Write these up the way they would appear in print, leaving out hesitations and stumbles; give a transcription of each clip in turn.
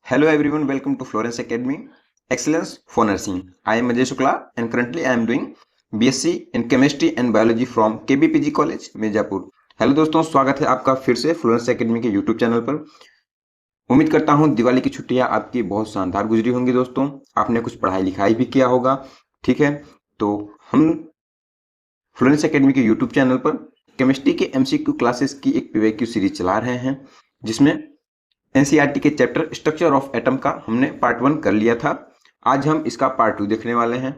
Hello everyone, welcome to Florence Academy, Excellence for Nursing. I am Ajay Shukla and currently I am doing BSc in Chemistry and Biology from KBPG College, Mirzapur. Hello दोस्तों, स्वागत है आपका फिर से Florence academy के YouTube channel पर। उम्मीद करता हूं दिवाली की छुट्टियां आपकी बहुत शानदार गुजरी होंगी। दोस्तों, आपने कुछ पढ़ाई लिखाई भी किया होगा, ठीक है। तो हम फ्लोरेंस एकेडमी के यूट्यूब चैनल पर केमिस्ट्री के एमसीक्यू क्लासेस की एक पीवाईक्यू सीरीज चला रहे हैं, जिसमें एनसीईआरटी के चैप्टर स्ट्रक्चर ऑफ एटम का हमने पार्ट 1 कर लिया था। आज हम इसका पार्ट 2 देखने वाले हैं।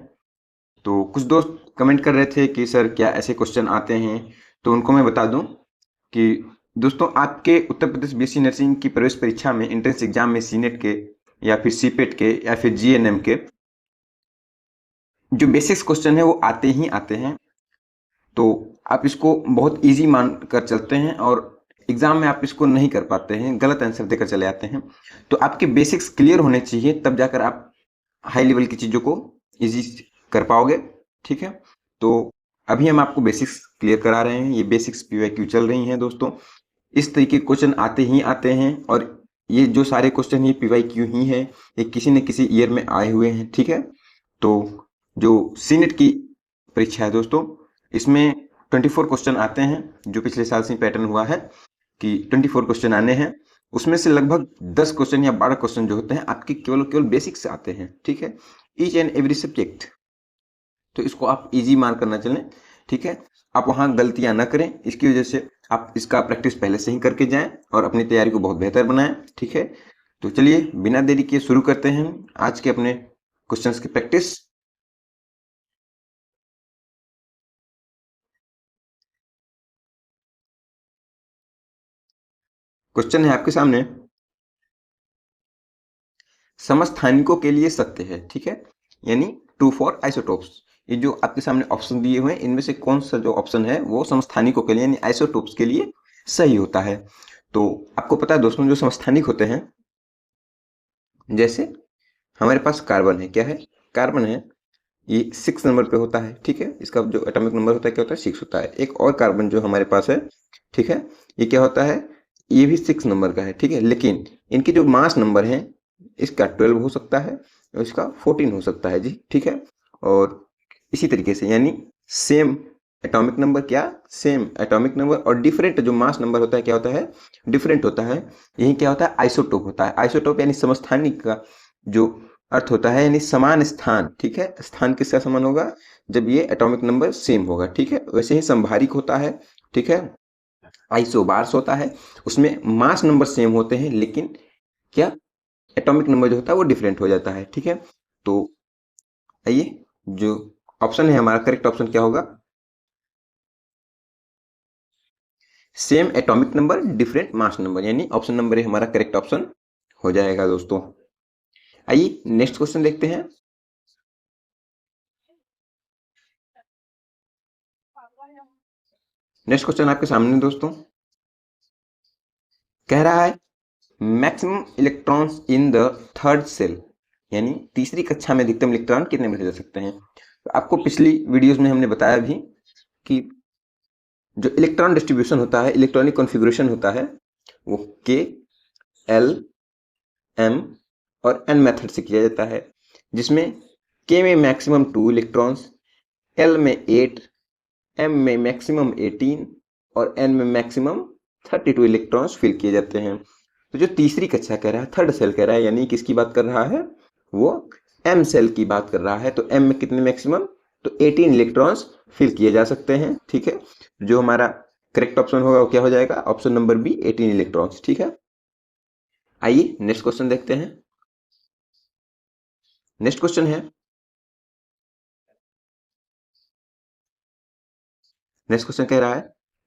तो कुछ दोस्त कमेंट कर रहे थे कि सर क्या ऐसे क्वेश्चन आते हैं, तो उनको मैं बता दूं कि दोस्तों, आपके उत्तर प्रदेश बीएससी नर्सिंग की प्रवेश परीक्षा में, एंट्रेंस एग्जाम में सीनेट के या फिर सीपेट के या फिर जीएनएम के जो बेसिक्स क्वेश्चन है वो आते ही आते हैं। तो आप इसको बहुत ईजी मान कर चलते हैं और एग्जाम में आप इसको नहीं कर पाते हैं, गलत आंसर देकर चले आते हैं। तो आपके बेसिक्स क्लियर होने चाहिए, तब जाकर आप हाई लेवल की चीज़ों को इजी कर पाओगे, ठीक है। तो अभी हम आपको बेसिक्स क्लियर करा रहे हैं। ये बेसिक्स पीवाईक्यू चल रही हैं दोस्तों। इस तरीके के क्वेश्चन आते ही आते हैं और ये जो सारे क्वेश्चन ये पीवाईक्यू ही है, ये किसी न किसी ईयर में आए हुए हैं, ठीक है। तो जो सीनेट की परीक्षा है दोस्तों, इसमें 24 क्वेश्चन आते हैं। जो पिछले साल से पैटर्न हुआ है कि 24 क्वेश्चन आने हैं, उसमें से लगभग 10 क्वेश्चन या 12 क्वेश्चन जो होते हैं आपके केवल बेसिक से आते हैं, ठीक है, ईच एंड एवरी सब्जेक्ट। तो इसको आप इजी मान करना चलें, ठीक है। आप वहाँ गलतियां ना करें, इसकी वजह से आप इसका प्रैक्टिस पहले से ही करके जाएं और अपनी तैयारी को बहुत बेहतर बनाएं, ठीक है। तो चलिए बिना देरी किए शुरू करते हैं आज के अपने क्वेश्चंस की प्रैक्टिस। क्वेश्चन है आपके सामने, समस्थानिकों के लिए सत्य है, ठीक है, यानी ट्रू फॉर आइसोटोप्स। ये जो आपके सामने ऑप्शन दिए हुए हैं, इनमें से कौन सा जो ऑप्शन है वो समस्थानिकों के लिए यानी आइसोटोप्स के लिए सही होता है। तो आपको पता है दोस्तों, जो समस्थानिक होते हैं, जैसे हमारे पास कार्बन है, क्या है, कार्बन है, ये 6 नंबर पे होता है, ठीक है। इसका जो एटॉमिक नंबर होता है क्या होता है, 6 होता है। एक और कार्बन जो हमारे पास है, ठीक है, ये क्या होता है, ये भी 6 नंबर का है, ठीक है। लेकिन इनके जो मास नंबर है, इसका 12 हो सकता है और इसका 14 हो सकता है जी, ठीक है। और इसी तरीके से यानी सेम एटॉमिक नंबर, क्या, सेम एटॉमिक नंबर, और डिफरेंट जो मास नंबर होता है क्या होता है, डिफरेंट होता है। यही क्या होता है, आइसोटोप होता है। आइसोटोप यानी समस्थानिक का जो अर्थ होता है यानी समान स्थान, ठीक है। स्थान किसका समान होगा, जब ये एटॉमिक नंबर सेम होगा, ठीक है। वैसे ही संभारिक होता है, ठीक है। आइसोबार्स होता है, उसमें मास नंबर सेम होते हैं लेकिन क्या, एटॉमिक नंबर जो होता है वो डिफरेंट हो जाता है, ठीक है। तो आइए, जो ऑप्शन है हमारा करेक्ट ऑप्शन क्या होगा, same atomic number different mass number, यानी ऑप्शन नंबर हमारा करेक्ट ऑप्शन हो जाएगा दोस्तों। आइए नेक्स्ट क्वेश्चन देखते हैं। नेक्स्ट क्वेश्चन आपके सामने दोस्तों, कह रहा है maximum electrons in the third shell, यानी तीसरी कक्षा में अधिकतम इलेक्ट्रॉन कितने भेजे जा सकते हैं। तो आपको पिछली वीडियोस में हमने बताया भी कि जो इलेक्ट्रॉन डिस्ट्रीब्यूशन होता है, इलेक्ट्रॉनिक कॉन्फ़िगरेशन होता है, वो के, एल, एम और एन मेथड से किया जाता है, जिसमें के में मैक्सिमम 2 इलेक्ट्रॉन्स, एल में 8, एम में मैक्सिमम 18 और एन में मैक्सिमम 32 इलेक्ट्रॉन्स फिल किए जाते हैं। तो जो तीसरी कक्षा कह रहा है, थर्ड सेल कह रहा है, यानी किसकी बात कर रहा है, वो एम सेल की बात कर रहा है। तो एम में कितने मैक्सिमम, तो 18 इलेक्ट्रॉन्स फिल किए जा सकते हैं, ठीक है। जो हमारा करेक्ट ऑप्शन होगा वो क्या हो जाएगा, ऑप्शन नंबर बी, 18 इलेक्ट्रॉन्स, ठीक है। आइए नेक्स्ट क्वेश्चन देखते हैं। नेक्स्ट क्वेश्चन है, नेक्स्ट क्वेश्चन कह रहा है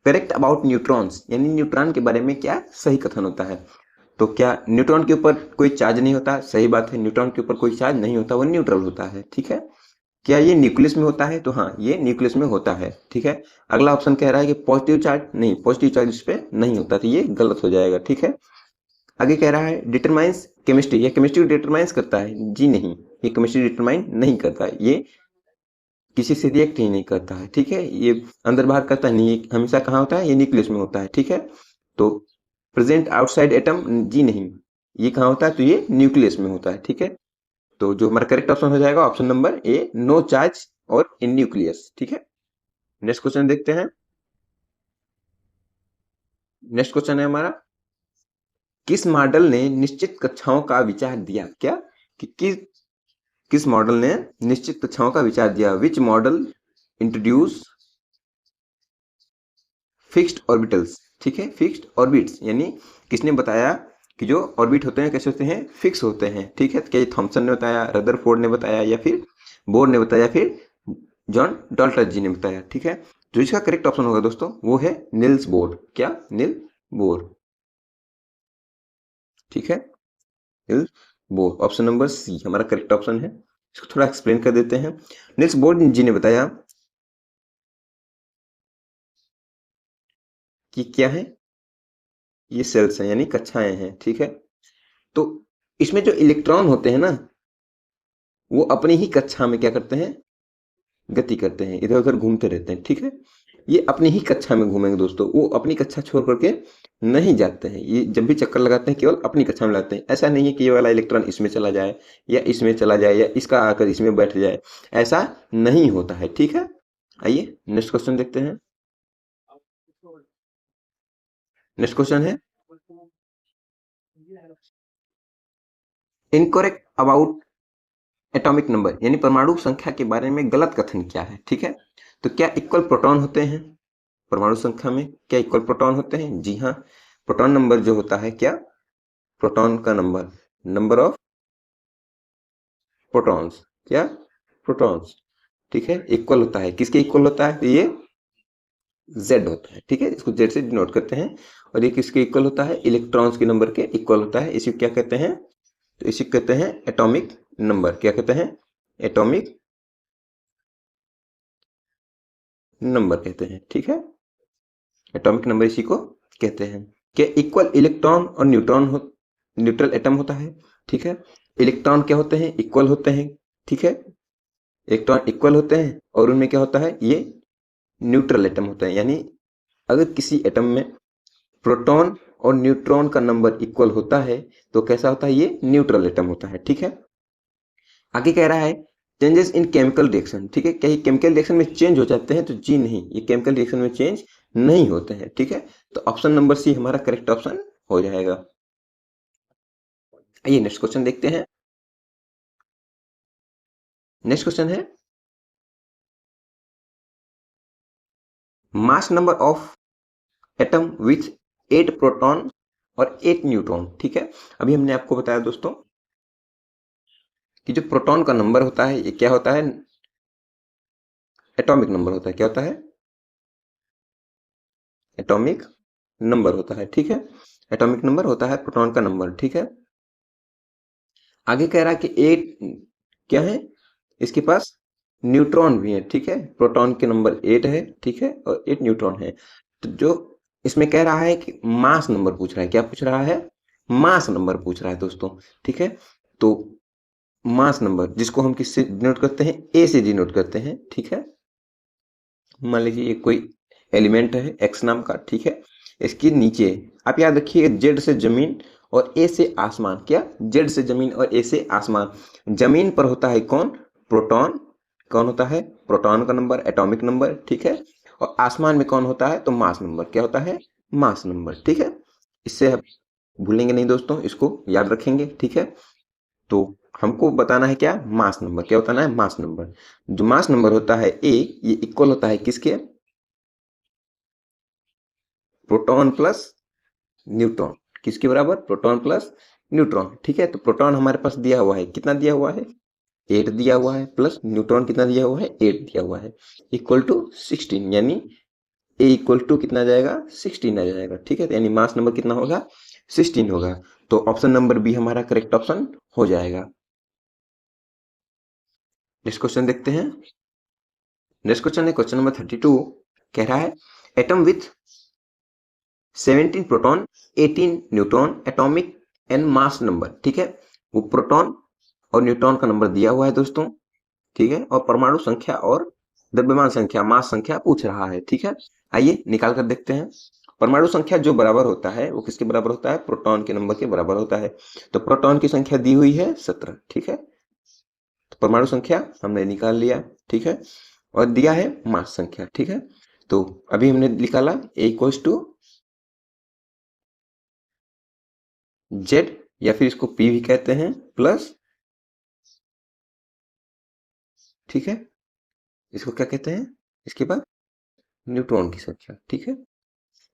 करेक्ट अबाउट न्यूट्रॉन्स, यानी न्यूट्रॉन के बारे में क्या सही कथन होता है। तो क्या न्यूट्रॉन के ऊपर कोई चार्ज नहीं होता, सही बात है, न्यूट्रॉन के ऊपर कोई चार्ज नहीं होता, वो न्यूट्रल होता है, ठीक है। क्या ये न्यूक्लियस में होता है, तो हाँ, ये न्यूक्लियस में होता है, ठीक है। अगला ऑप्शन कह रहा है कि पॉजिटिव चार्ज, नहीं, पॉजिटिव चार्ज इस पे नहीं होता, तो ये गलत हो जाएगा, ठीक है। आगे कह रहा है डिटरमाइंस केमिस्ट्री, ये केमिस्ट्री डिटरमाइंस करता है, जी नहीं, ये केमिस्ट्री डिटरमाइन नहीं करता है, ये किसी से रिएक्ट ही नहीं करता है, ठीक है। ये अंदर बाहर करता नहीं, ये हमेशा कहाँ होता है, ये न्यूक्लियस में होता है, ठीक है। तो प्रेजेंट आउटसाइड एटम, जी नहीं, ये कहाँ होता है, तो ये न्यूक्लियस में होता है, ठीक है। तो जो हमारा करेक्ट ऑप्शन हो जाएगा option number A, no charge और इन न्यूक्लियस, ठीक है। नेक्स्ट क्वेश्चन देखते हैं। नेक्स्ट क्वेश्चन है हमारा, किस मॉडल ने निश्चित कक्षाओं का विचार दिया? क्या कि किस मॉडल ने निश्चित कक्षाओं का विचार दिया? Which model introduce fixed orbitals, ठीक है, फिक्स्ड ऑर्बिट्स, यानी किसने बताया कि जो ऑर्बिट होते हैं कैसे होते हैं, फिक्स होते हैं, ठीक है। क्या थॉमसन ने बताया, रदरफोर्ड ने बताया, या फिर बोर ने बताया, या फिर जॉन डाल्टन जी ने बताया, ठीक है। जो इसका करेक्ट ऑप्शन होगा दोस्तों वो है निल्स बोर। क्या? निल्स बोर, ठीक है, Niels Bohr. Option number C हमारा करेक्ट ऑप्शन है। इसको थोड़ा एक्सप्लेन कर देते हैं। निल्स बोर जी ने बताया कि क्या है, ये सेल्स हैं यानी कक्षाएं हैं, ठीक है। तो इसमें जो इलेक्ट्रॉन होते हैं ना, वो अपनी ही कक्षा में क्या करते हैं, गति करते हैं, इधर उधर घूमते रहते हैं, ठीक है। ये अपनी ही कक्षा में घूमेंगे दोस्तों, वो अपनी कक्षा छोड़ करके नहीं जाते हैं। ये जब भी चक्कर लगाते हैं केवल अपनी कक्षा में लगाते हैं। ऐसा नहीं है कि ये वाला इलेक्ट्रॉन इसमें चला जाए या इसमें चला जाए या इसका आकर इसमें बैठ जाए, ऐसा नहीं होता है, ठीक है। आइए नेक्स्ट क्वेश्चन देखते हैं। नेक्स्ट क्वेश्चन है, इनकरेक्ट अबाउट एटॉमिक नंबर, यानी परमाणु संख्या के बारे में गलत कथन क्या है, ठीक है। तो क्या इक्वल प्रोटॉन होते हैं परमाणु संख्या में? क्या इक्वल प्रोटॉन होते हैं? जी हाँ। प्रोटॉन नंबर जो होता है, क्या, प्रोटॉन का नंबर, नंबर ऑफ प्रोटॉन्स, क्या, प्रोटॉन्स, ठीक है, इक्वल होता है। किसके इक्वल होता है? तो ये Z होता है, ठीक है, इसको Z से डिनोट करते हैं। और ये किसके इक्वल होता है? इलेक्ट्रॉन्स के नंबर के इक्वल होता है। इसी को क्या कहते हैं? तो इसी को कहते हैं एटॉमिक नंबर। क्या कहते हैं? एटॉमिक नंबर कहते हैं, ठीक है। एटॉमिक नंबर इसी को कहते हैं। क्या इक्वल इलेक्ट्रॉन और न्यूट्रॉन हो, न्यूट्रल एटम होता है, ठीक है। इलेक्ट्रॉन क्या होते हैं? इक्वल होते हैं, ठीक है। इलेक्ट्रॉन इक्वल होते हैं और उनमें क्या होता है? ये न्यूट्रल एटम होता है। यानी अगर किसी एटम में प्रोटॉन और न्यूट्रॉन का नंबर इक्वल होता है तो कैसा होता है? ये न्यूट्रल एटम होता है, ठीक है। आगे कह रहा है चेंजेस इन केमिकल रिएक्शन, ठीक है। क्या ये केमिकल रिएक्शन में चेंज हो जाते हैं? तो जी नहीं, ये केमिकल रिएक्शन में चेंज नहीं होते हैं, ठीक है। तो ऑप्शन नंबर सी हमारा करेक्ट ऑप्शन हो जाएगा। आइए नेक्स्ट क्वेश्चन देखते हैं। नेक्स्ट क्वेश्चन है, mass number of atom with 8 proton और 8 न्यूट्रॉन, ठीक है। अभी हमने आपको बताया दोस्तों कि जो प्रोटॉन का नंबर होता है ये क्या होता है? एटॉमिक नंबर होता है। क्या होता है? एटॉमिक नंबर होता है, ठीक है। एटॉमिक नंबर होता है प्रोटॉन का नंबर, ठीक है। आगे कह रहा है कि 8 क्या है, इसके पास न्यूट्रॉन भी है, ठीक है। प्रोटॉन के नंबर 8 है, ठीक है, और 8 न्यूट्रॉन है। तो जो इसमें कह रहा है कि मास नंबर पूछ रहा है। क्या पूछ रहा है? मास नंबर पूछ रहा है दोस्तों, ठीक है। तो मास नंबर जिसको हम किससे डिनोट करते हैं? ए से डिनोट करते हैं, ठीक है। मान लीजिए ये कोई एलिमेंट है एक्स नाम का, ठीक है। इसके नीचे आप याद रखिए जेड से जमीन और ए से आसमान। क्या? जेड से जमीन और ए से आसमान। जमीन पर होता है कौन? प्रोटॉन। कौन होता है? प्रोटॉन का नंबर, एटॉमिक नंबर, ठीक है। और आसमान में कौन होता है? तो मास नंबर। क्या होता है? मास नंबर, ठीक है। इससे आप भूलेंगे नहीं दोस्तों, इसको याद रखेंगे, ठीक है। तो हमको बताना है क्या? Mass number. क्या बताना है? Mass number. जो मास नंबर होता है ए, ये इक्वल होता है किसके? Proton plus neutron. किसके बराबर? प्रोटॉन प्लस न्यूट्रॉन, ठीक है। तो प्रोटॉन हमारे पास दिया हुआ है, कितना दिया हुआ है? 8 दिया हुआ है, प्लस न्यूट्रॉन कितना दिया हुआ है? 8 दिया हुआ है, इक्वल टू 16। यानी ए इक्वल टू कितना जाएगा? 16 आ जाएगा, ठीक है। तो यानी मास नंबर कितना होगा? 16 होगा। तो ऑप्शन नंबर बी हमारा करेक्ट ऑप्शन हो जाएगा। नेक्स्ट क्वेश्चन देखते हैं। नेक्स्ट क्वेश्चन है क्वेश्चन नंबर 32। कह रहा है atom with 17 proton 18 neutron atomic and mass number, ठीक है। वो प्रोटॉन और न्यूट्रॉन का नंबर दिया हुआ है दोस्तों, ठीक है। और परमाणु संख्या और द्रव्यमान संख्या, मास संख्या पूछ रहा है, ठीक है। आइए निकाल कर देखते हैं। परमाणु संख्या जो बराबर होता है वो किसके बराबर होता है? प्रोटॉन के नंबर के बराबर होता है। तो प्रोटॉन की संख्या दी हुई है 17, ठीक है। तो परमाणु संख्या हमने निकाल लिया, ठीक है, और दिया है मास संख्या, ठीक है। तो अभी हमने निकाला A इक्वल्स टू Z, या फिर इसको P भी कहते हैं, प्लस, ठीक है, इसको क्या कहते हैं? इसके बाद न्यूट्रॉन की संख्या, ठीक है।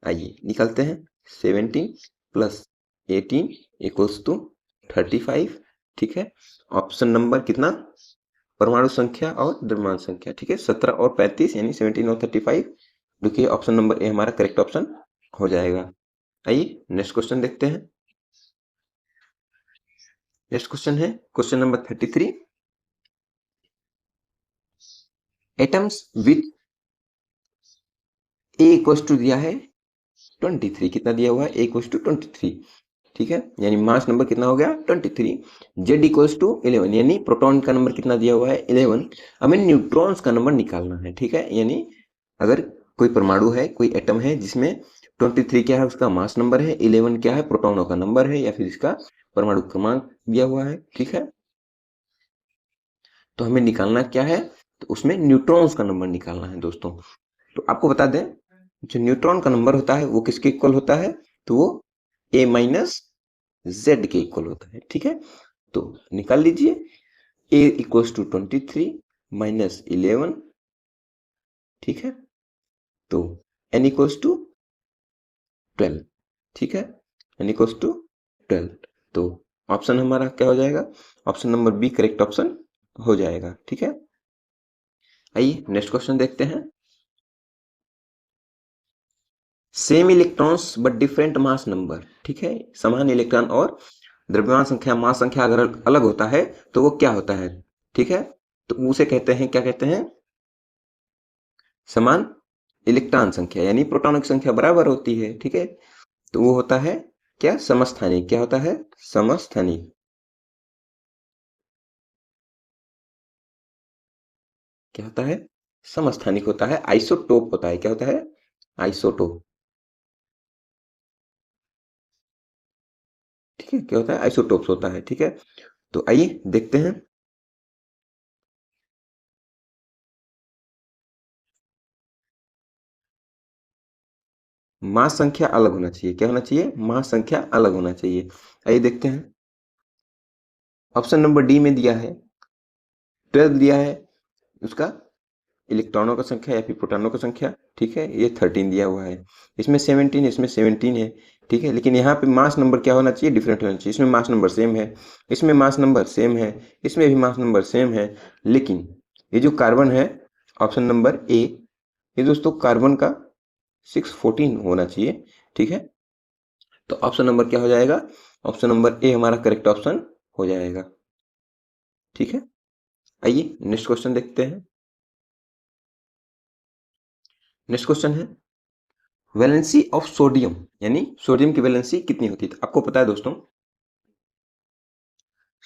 आइए निकालते हैं। 17 प्लस 18 इक्वल्स टू 35, ठीक है। ऑप्शन नंबर कितना? परमाणु संख्या और द्रव्यमान संख्या, ठीक है। 17 और 35 यानी 17 और 35, जो कि ऑप्शन नंबर ए हमारा करेक्ट ऑप्शन हो जाएगा। आइए नेक्स्ट क्वेश्चन देखते हैं। नेक्स्ट क्वेश्चन है question number 33। Atoms with A equals to दिया है 23, कितना दिया हुआ है? ए इक्वल्स टू 23, ठीक है, यानी मास नंबर कितना हो गया? 23। जेड इक्वल्स टू 11, यानी प्रोटॉन का नंबर कितना दिया हुआ है? 11। हमें न्यूट्रॉन्स का नंबर निकालना है, ठीक है। यानी अगर कोई परमाणु है, कोई एटम है जिसमें 23 क्या है? उसका मास नंबर है, 11 क्या है? प्रोटॉनों का नंबर है, या फिर इसका परमाणु क्रमांक दिया हुआ है, ठीक है। तो हमें निकालना क्या है? तो उसमें न्यूट्रॉन्स का नंबर निकालना है दोस्तों। तो आपको बता दें, जो न्यूट्रॉन का नंबर होता है वो किसके इक्वल होता है? तो वो A माइनस Z के इक्वल होता है, ठीक है। तो निकाल लीजिए। A इक्वल्स टू 23 माइनस 11, ठीक है। तो N इक्वल्स टू 12, ठीक है, N इक्वल्स टू 12। तो ऑप्शन हमारा क्या हो जाएगा? Option number B correct option हो जाएगा, ठीक है। आइए नेक्स्ट क्वेश्चन देखते हैं। Same electrons but different mass number, ठीक है। समान इलेक्ट्रॉन और द्रव्यमान संख्या, मास संख्या अगर अलग होता है तो वो क्या होता है, ठीक है। तो उसे कहते हैं, क्या कहते हैं? समान इलेक्ट्रॉन संख्या, यानी प्रोटॉनों की संख्या बराबर होती है, ठीक है। तो वो होता है क्या? समस्थानिक। क्या होता है? समस्थानिक। क्या होता है? समस्थानिक होता है। आइसोटोप होता है। क्या होता है? आइसोटोप, ठीक है। क्या होता है? आइसोटोप्स होता है, ठीक है। तो आइए देखते हैं। मास संख्या अलग होना चाहिए। क्या होना चाहिए? मास संख्या अलग होना चाहिए। आइए देखते हैं। ऑप्शन नंबर डी में दिया है 12 दिया है उसका इलेक्ट्रॉनों का संख्या या फिर प्रोटॉनों का संख्या, ठीक है। ये 13 दिया हुआ है। इसमें 17, इसमें 17 है, ठीक है। लेकिन यहाँ पे मास नंबर क्या होना चाहिए? डिफरेंट होना चाहिए। इसमें मास नंबर सेम है, इसमें मास नंबर सेम है, इसमें भी मास नंबर सेम है। लेकिन ये जो कार्बन है, ऑप्शन नंबर ए, ये दोस्तों कार्बन का 614 होना चाहिए, ठीक है। तो ऑप्शन नंबर क्या हो जाएगा? ऑप्शन नंबर ए हमारा करेक्ट ऑप्शन हो जाएगा, ठीक है। आइए नेक्स्ट क्वेश्चन देखते हैं। नेक्स्ट क्वेश्चन है वैलेंसी ऑफ सोडियम, यानी सोडियम की वैलेंसी कितनी होती है? आपको पता है दोस्तों,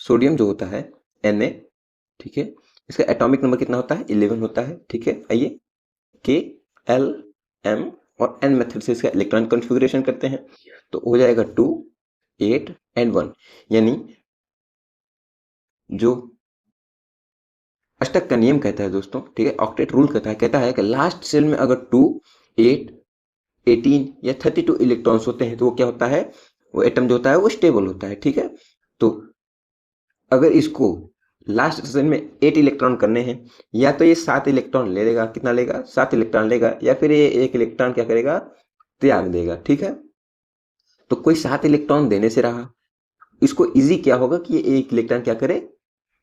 सोडियम जो होता है Na, ठीक है, इसका एटॉमिक नंबर कितना होता है? 11 होता है, ठीक है। आइए K, L, M और N मेथड से इसका इलेक्ट्रॉन कॉन्फ़िगरेशन करते हैं तो हो जाएगा 2, 8 एंड 1, यानी जो अष्टक का नियम कहता है दोस्तों, ठीक है, ऑक्टेट रूल कहता है कि लास्ट सेल में अगर 2, 8, 18 या 32 इलेक्ट्रॉन्स होते हैं तो वो क्या होता है? वो एटम जो होता है वो स्टेबल होता है, ठीक है। तो अगर इसको लास्ट सेल में 8 इलेक्ट्रॉन करने हैं, या तो ये 7 इलेक्ट्रॉन ले लेगा, कितना लेगा? 7 इलेक्ट्रॉन लेगा, या फिर ये 1 इलेक्ट्रॉन क्या करेगा? त्याग देगा, ठीक है। तो कोई 7 इलेक्ट्रॉन देने से रहा, इसको इजी क्या होगा कि ये 1 इलेक्ट्रॉन क्या करे?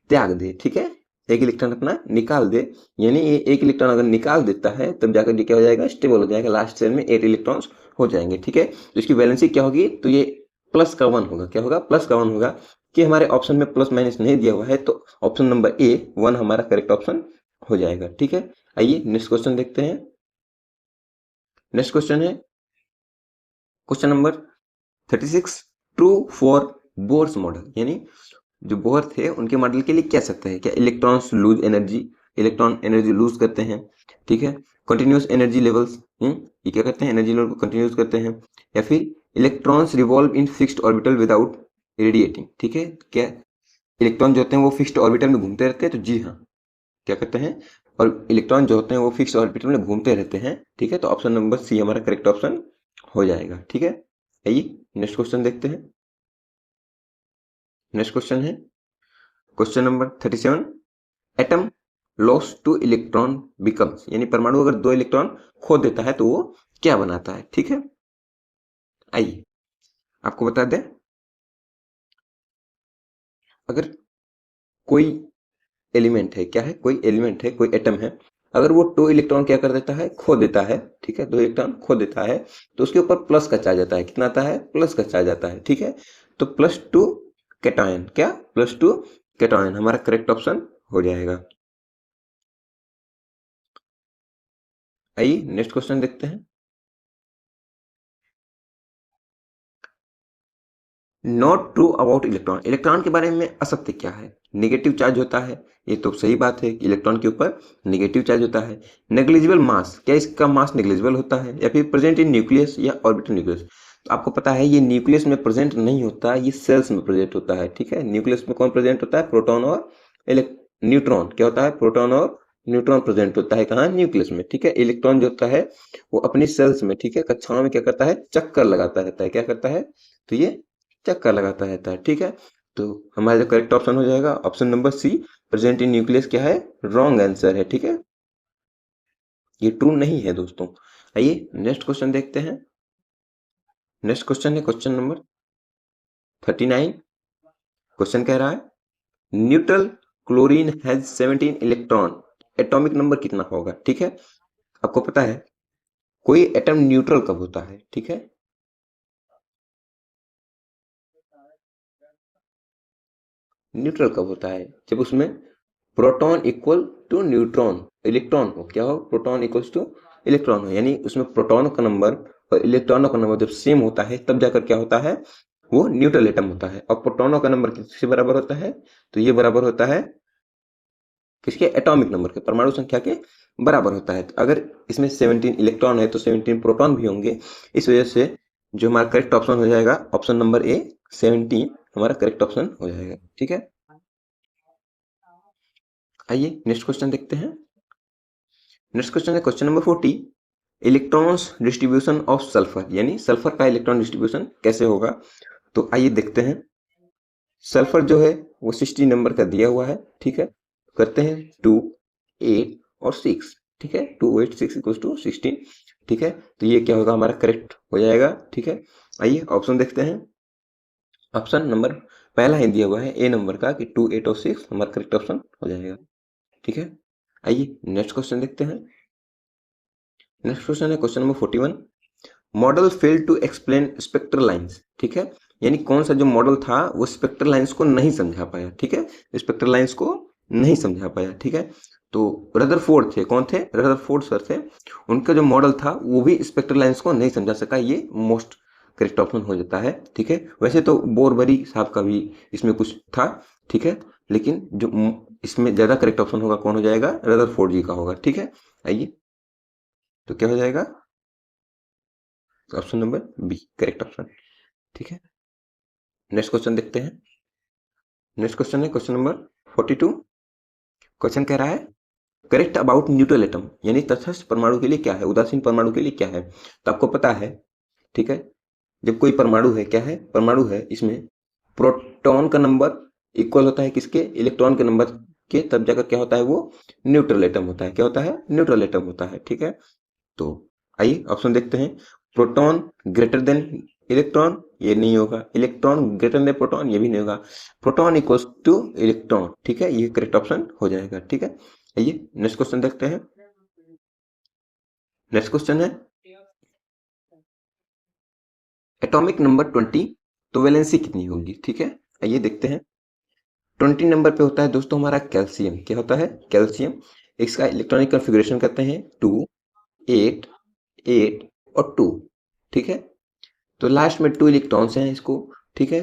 त्याग दे, ठीक है। 1 इलेक्ट्रॉन अपना निकाल दे, यानी ये 1 इलेक्ट्रॉन अगर निकाल देता है तब जाकर ये क्या हो जाएगा? स्टेबल हो जाएगा। लास्ट सेल में 8 इलेक्ट्रॉन्स हो जाएंगे, ठीक है। तो इसकी वैलेंसी क्या होगी? तो ये प्लस का 1 होगा। क्या होगा? प्लस का 1 होगा। कि हमारे ऑप्शन में प्लस माइनस नहीं दिया हुआ है तो ऑप्शन नंबर ए 1 हमारा करेक्ट ऑप्शन हो जाएगा, ठीक है। आइए नेक्स्ट क्वेश्चन देखते हैं। नेक्स्ट क्वेश्चन है question number 36। True for Bohr's model, यानी जो बोर थे उनके मॉडल के लिए क्या सकता है? क्या electrons loose energy, electron energy lose करते हैं, ठीक है। कंटिन्यूस एनर्जी लेवल्स, ये क्या करते हैं, एनर्जी लेवल को कंटिन्यूस करते हैं। या फिर electrons revolve in fixed orbital without radiating, ठीक है, क्या इलेक्ट्रॉन जो होते हैं वो फिक्स्ड ऑर्बिटल में घूमते रहते हैं, तो जी हाँ क्या करते हैं, और इलेक्ट्रॉन जो होते हैं वो फिक्स्ड ऑर्बिटल में घूमते रहते हैं, ठीक है। तो ऑप्शन नंबर सी हमारा करेक्ट ऑप्शन हो जाएगा, ठीक है। आइए नेक्स्ट क्वेश्चन देखते हैं। नेक्स्ट क्वेश्चन है question number 37। Atom loss two electron becomes, यानी परमाणु अगर 2 इलेक्ट्रॉन खो देता है तो वो क्या बनाता है, ठीक है। आइए आपको बता दें, अगर कोई एलिमेंट है, क्या है, कोई एलिमेंट है, कोई एटम है, अगर वो 2 इलेक्ट्रॉन क्या कर देता है, खो देता है, ठीक है, 2 इलेक्ट्रॉन खो देता है, तो उसके ऊपर प्लस का चार्ज आता है। कितना आता है, प्लस का चार्ज आता है, ठीक है। तो +2 कैटायन, क्या, +2 कैटायन हमारा करेक्ट ऑप्शन हो जाएगा। आइए नेक्स्ट क्वेश्चन देखते हैं। Not true about electron, electron के बारे में असत्य क्या है, नेगेटिव चार्ज होता है, ये तो सही बात है कि इलेक्ट्रॉन के ऊपर नेगेटिव चार्ज होता है। नेग्लिजिबल मास, क्या इसका मास नेग्लिजिबल होता है। या फिर प्रेजेंट इन न्यूक्लियस या ऑर्बिटल न्यूक्लियस, तो आपको पता है ये न्यूक्लियस में प्रेजेंट नहीं होता, ये सेल्स में प्रेजेंट होता है, ठीक है। न्यूक्लियस में कौन प्रेजेंट होता है, प्रोटॉन और न्यूट्रॉन, क्या होता है, प्रोटॉन और न्यूट्रॉन प्रेजेंट होता है कहाँ, न्यूक्लियस में, ठीक है। इलेक्ट्रॉन जो होता है वो अपनी सेल्स में, ठीक है, कक्षाओं में क्या करता है, चक्कर लगाता रहता है, क्या करता है, तो ये चक्कर लगाता रहता है, ठीक है। तो हमारा जो करेक्ट ऑप्शन हो जाएगा option number C, present in nucleus क्या है, रॉन्ग आंसर है, ठीक है, ये ट्रू नहीं है दोस्तों। आइए नेक्स्ट क्वेश्चन देखते हैं। नेक्स्ट क्वेश्चन है क्वेश्चन नंबर 39। क्वेश्चन कह रहा है neutral chlorine has 17 electron, atomic number कितना होगा, ठीक है। आपको पता है कोई एटम न्यूट्रल कब होता है, ठीक है, न्यूट्रल कब होता है, जब उसमें proton equal to neutron electron हो, क्या हो, प्रोटॉन इक्वल्स टू इलेक्ट्रॉन हो, यानी उसमें प्रोटॉन का नंबर और इलेक्ट्रॉनों का नंबर जब सेम होता है तब जाकर क्या होता है, वो न्यूट्रल एटम होता है। और प्रोटॉनों का नंबर किससे बराबर होता है, तो ये बराबर होता है किसके, एटॉमिक नंबर के, परमाणु संख्या के बराबर होता है। तो अगर इसमें 17 इलेक्ट्रॉन है तो 17 प्रोटॉन भी होंगे, इस वजह से जो हमारा करेक्ट ऑप्शन हो जाएगा ऑप्शन नंबर ए, 17 हमारा करेक्ट ऑप्शन हो जाएगा, ठीक है। आइए नेक्स्ट क्वेश्चन देखते हैं। नेक्स्ट क्वेश्चन है question number 40। Electrons distribution of sulphur, यानी सल्फर का इलेक्ट्रॉन डिस्ट्रीब्यूशन कैसे होगा, तो आइए देखते हैं। सल्फर जो है वो 60 नंबर का दिया हुआ है, ठीक है, करते हैं 2, 8 और 6, ठीक है, 2, 8, 6 इक्वल्स टू 16, ठीक है। तो ये क्या होगा, हमारा करेक्ट हो जाएगा, ठीक है। आइए ऑप्शन देखते हैं। ऑप्शन नंबर पहला ही दिया हुआ है ए नंबर का कि 2, 8 और 6 हमारा करेक्ट ऑप्शन हो जाएगा, ठीक है। आइए नेक्स्ट क्वेश्चन देखते हैं। नेक्स्ट क्वेश्चन है question number 41। Model fail to explain spectral lines, ठीक है, यानी कौन सा जो मॉडल था वो स्पेक्ट्रल लाइंस को नहीं समझा पाया, ठीक है, स्पेक्ट्रल लाइंस को नहीं समझा पाया, ठीक है। तो रदरफोर्ड थे, कौन थे, रदरफोर्ड सर थे, उनका जो मॉडल था वो भी स्पेक्ट्रल लाइंस को नहीं समझा सका, ये मोस्ट करेक्ट ऑप्शन हो जाता है, ठीक है। वैसे तो बोरबरी साहब का भी इसमें कुछ था, ठीक है, लेकिन जो इसमें ज्यादा करेक्ट ऑप्शन होगा कौन हो जाएगा, रदरफोर्ड जी का होगा, ठीक है। आइए तो क्या हो जाएगा, option number B correct option, ठीक है। नेक्स्ट क्वेश्चन देखते हैं। नेक्स्ट क्वेश्चन है क्वेश्चन नंबर 42। क्वेश्चन कह रहा है करेक्ट अबाउट न्यूट्रल एटम, यानी तटस्थ परमाणु के लिए क्या है, उदासीन परमाणु के लिए क्या है। तो आपको पता है, ठीक है, जब कोई परमाणु है, क्या है, परमाणु है, इसमें प्रोटॉन का नंबर इक्वल होता है किसके, इलेक्ट्रॉन के नंबर के, तब जाकर क्या होता है, वो न्यूट्रल एटम होता है, क्या होता है, न्यूट्रल एटम होता है, ठीक है। तो आइए ऑप्शन देखते हैं। प्रोटॉन ग्रेटर देन इलेक्ट्रॉन, ये नहीं होगा, इलेक्ट्रॉन ग्रेटर देन प्रोटॉन, ये भी नहीं होगा, प्रोटॉन इक्वल्स टू इलेक्ट्रॉन, ठीक है, ये करेक्ट ऑप्शन हो जाएगा, ठीक है। आइए नेक्स्ट क्वेश्चन देखते हैं। नेक्स्ट क्वेश्चन है एटॉमिक नंबर 20, तो वैलेंसी कितनी होगी, ठीक है। आइए देखते हैं। 20 नंबर पे होता है दोस्तों हमारा कैल्शियम, क्या होता है, कैल्शियम, इसका इलेक्ट्रॉनिक कॉन्फ़िगरेशन करते हैं 2, 8, 8 और 2, ठीक है। तो लास्ट में 2 इलेक्ट्रॉन्स हैं इसको, ठीक है,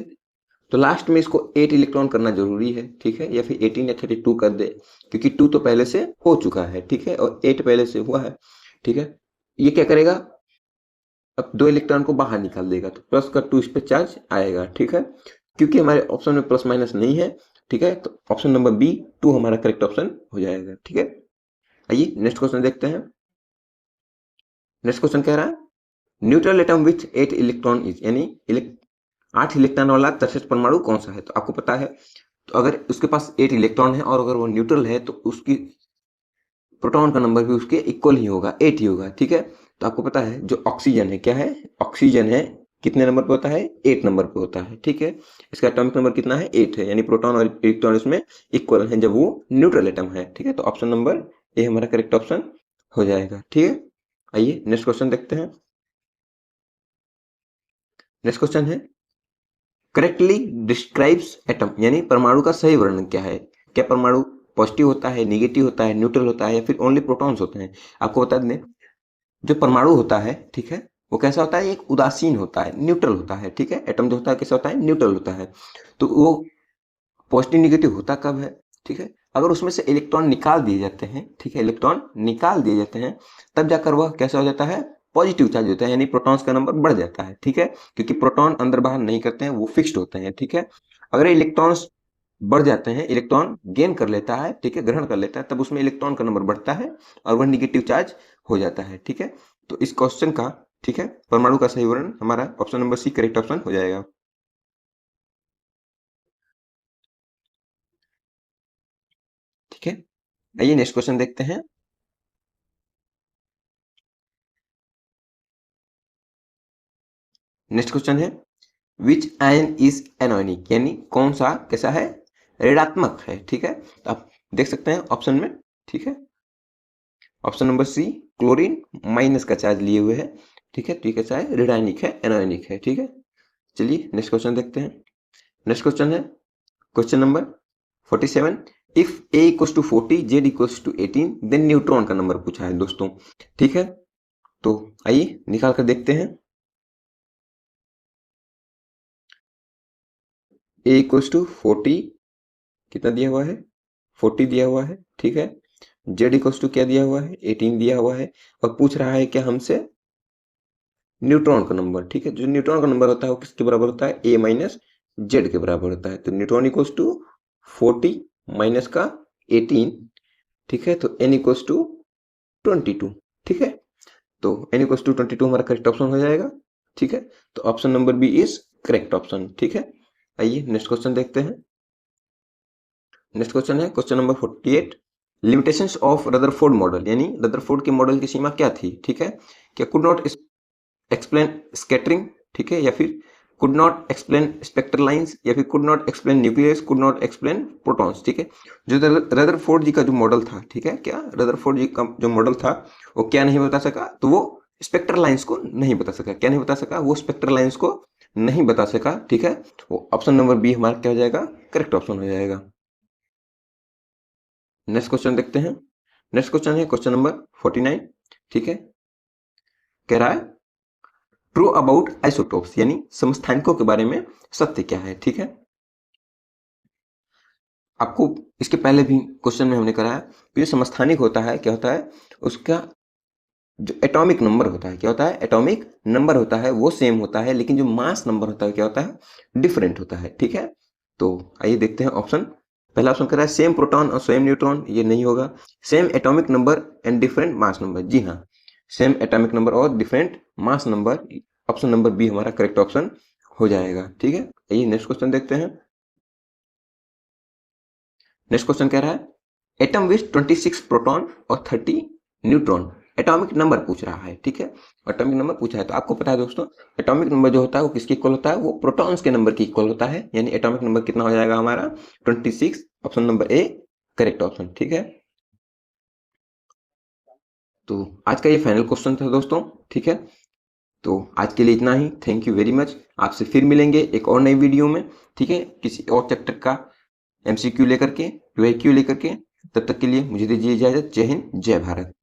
तो लास्ट में इसको 8 इलेक्ट्रॉन करना जरूरी है, ठीक है, या फिर 18 या 32 कर दे, क्योंकि 2 तो पहले से हो चुका है, ठीक है, और 8 पहले से हुआ है, ठीक है। ये क्या करेगा, अब 2 इलेक्ट्रॉन को बाहर निकाल देगा, तो प्लस का 2 इस पे चार्ज आएगा, ठीक है। क्योंकि हमारे ऑप्शन में प्लस माइनस नहीं है, ठीक है, तो ऑप्शन नंबर बी 2 हमारा करेक्ट ऑप्शन हो जाएगा, ठीक है। आइए नेक्स्ट क्वेश्चन देखते हैं। नेक्स्ट क्वेश्चन कह रहा है neutral atom with 8 electron is, यानी 8 इलेक्ट्रॉन वाला तरसठ परमाणु कौन सा है। तो आपको पता है, तो अगर उसके पास 8 इलेक्ट्रॉन है और अगर वो न्यूट्रल है तो उसकी प्रोटॉन का नंबर भी उसके इक्वल ही होगा, 8 ही होगा, ठीक है। तो आपको पता है जो ऑक्सीजन है, क्या है, ऑक्सीजन है, कितने नंबर पे होता है, 8 नंबर पे होता है, ठीक है। इसका एटॉमिक नंबर कितना है, 8 है, यानी प्रोटॉन और इलेक्ट्रॉन इसमें इक्वल है जब वो न्यूट्रल एटम है, ठीक है। तो ऑप्शन नंबर ए हमारा करेक्ट ऑप्शन हो जाएगा, ठीक है। आइए नेक्स्ट क्वेश्चन देखते हैं। नेक्स्ट क्वेश्चन है करेक्टली डिस्क्राइब्स एटम, यानी परमाणु का सही वर्णन क्या है। क्या परमाणु पॉजिटिव होता है, नेगेटिव होता है, न्यूट्रल होता है, या फिर ओनली प्रोटॉन्स होते हैं। आपको बता दें जो परमाणु होता है, ठीक है, वो कैसा होता है, एक उदासीन होता है, न्यूट्रल होता है, ठीक है। एटम जो होता है कैसा होता है, न्यूट्रल होता है। तो वो पॉजिटिव नेगेटिव होता कब है, ठीक है, अगर उसमें से इलेक्ट्रॉन निकाल दिए जाते हैं, ठीक है, इलेक्ट्रॉन निकाल दिए जाते हैं, तब जाकर वह कैसा हो जाता है, पॉजिटिव चार्ज होता है, यानी प्रोटॉन्स का नंबर बढ़ जाता है, ठीक है। क्योंकि प्रोटॉन अंदर बाहर नहीं करते हैं, वो फिक्स्ड होते हैं, ठीक है। अगर इलेक्ट्रॉन्स बढ़ जाते हैं, इलेक्ट्रॉन गेन कर लेता है, ठीक है, ग्रहण कर लेता है, तब उसमें इलेक्ट्रॉन का नंबर बढ़ता है और वह निगेटिव चार्ज हो जाता है, ठीक है। तो इस क्वेश्चन का, ठीक है, परमाणु का सही वर्णन हमारा option number C correct option हो जाएगा, ठीक है। आइए नेक्स्ट क्वेश्चन देखते हैं। नेक्स्ट क्वेश्चन है विच आयन इज एनोनिक, यानी कौन सा कैसा है, ऋणात्मक है, ठीक है। तो आप देख सकते हैं ऑप्शन में, ठीक है, option number C chlorine minus का चार्ज लिए हुए है, ठीक है। तो ये कैसा है, ऋणायनिक है, एनोनिक है, ठीक है। चलिए नेक्स्ट क्वेश्चन देखते हैं। नेक्स्ट क्वेश्चन है question number 47 if A equals to 40 Z equals to 18 then neutron का नंबर पूछा है दोस्तों, ठीक है। तो आइए निकाल कर देखते हैं। ए इक्वल्स टू 40 कितना दिया हुआ है, 40 दिया हुआ है, ठीक है। जेड इक्वल्स टू क्या दिया हुआ है, 18 दिया हुआ है, और पूछ रहा है क्या हमसे, न्यूट्रॉन का नंबर, ठीक है। जो न्यूट्रॉन का नंबर होता है वो किसके बराबर होता है, ए माइनस जेड के बराबर होता है। तो न्यूट्रॉन इक्वल्स टू 40 माइनस का 18, ठीक है। तो एन इक्वल्स टू 22, ठीक है। तो एन इक्वल्स टू 22 हमारा करेक्ट ऑप्शन हो जाएगा, ठीक है। तो option number B is correct option, ठीक है। आइए नेक्स्ट क्वेश्चन देखते हैं। नेक्स्ट क्वेश्चन है question number 48 limitations of Rutherford model, यानी रदरफोर्ड के मॉडल की सीमा क्या थी, ठीक है। क्या कुड नॉट एक्सप्लेन स्कैटरिंग, ठीक है, या फिर could not explain spectral lines, या फिर could not explain nucleus, could not explain protons, ठीक है। जो रदरफोर्ड जी का जो मॉडल था, ठीक है, क्या रदरफोर्ड जी का जो मॉडल था वो क्या नहीं बता सका, तो वो स्पेक्ट्रल लाइंस को नहीं बता सका। क्या नहीं बता सका, वो स्पेक्ट्रल लाइंस को नहीं बता सका, ठीक है। वो ऑप्शन नंबर बी हमारा क्या हो जाएगा, करेक्ट ऑप्शन हो जाएगा। नेक्स्ट क्वेश्चन देखते हैं। नेक्स्ट क्वेश्चन है क्वेश्चन नंबर 49, ठीक है। कह रहा है ट्रू अबाउट आइसोटोप्स, यानी समस्थानिकों के बारे में सत्य क्या है, ठीक है। आपको इसके पहले भी क्वेश्चन में हमने कराया कि जो समस्थानिक होता है क्या होता है, उसका जो एटॉमिक नंबर होता है क्या होता है, एटॉमिक नंबर होता है वो सेम होता है, लेकिन जो मास नंबर होता है क्या होता है, डिफरेंट होता है, ठीक है। तो आइए देखते हैं ऑप्शन। पहला ऑप्शन कह रहा है सेम प्रोटॉन और सेम न्यूट्रॉन, ये नहीं होगा। Same atomic number and different mass number, जी हाँ, सेम एटॉमिक नंबर और different mass number, option number B हमारा करेक्ट ऑप्शन हो जाएगा, ठीक है। आइए नेक्स्ट क्वेश्चन देखते हैं। नेक्स्ट क्वेश्चन कह रहा है एटम विथ 26 प्रोटॉन और 30 न्यूट्रॉन, एटॉमिक नंबर पूछ रहा है, ठीक है। एटॉमिक नंबर पूछा है तो आपको पता है दोस्तों, एटॉमिक नंबर जो होता है वो किसके इक्वल होता है, वो प्रोटॉन्स के नंबर के इक्वल होता है, यानी एटॉमिक नंबर कितना हो जाएगा हमारा 26, option number A correct option, ठीक है। तो आज का ये फाइनल क्वेश्चन था दोस्तों, ठीक है। तो आज के लिए इतना ही, थैंक यू वेरी मच। आपसे फिर मिलेंगे एक और नई वीडियो में, ठीक है, किसी और चैप्टर का MCQ लेकर के, UIQ लेकर के। तब तक के लिए मुझे दीजिए इजाजत। जय हिंद, जय भारत।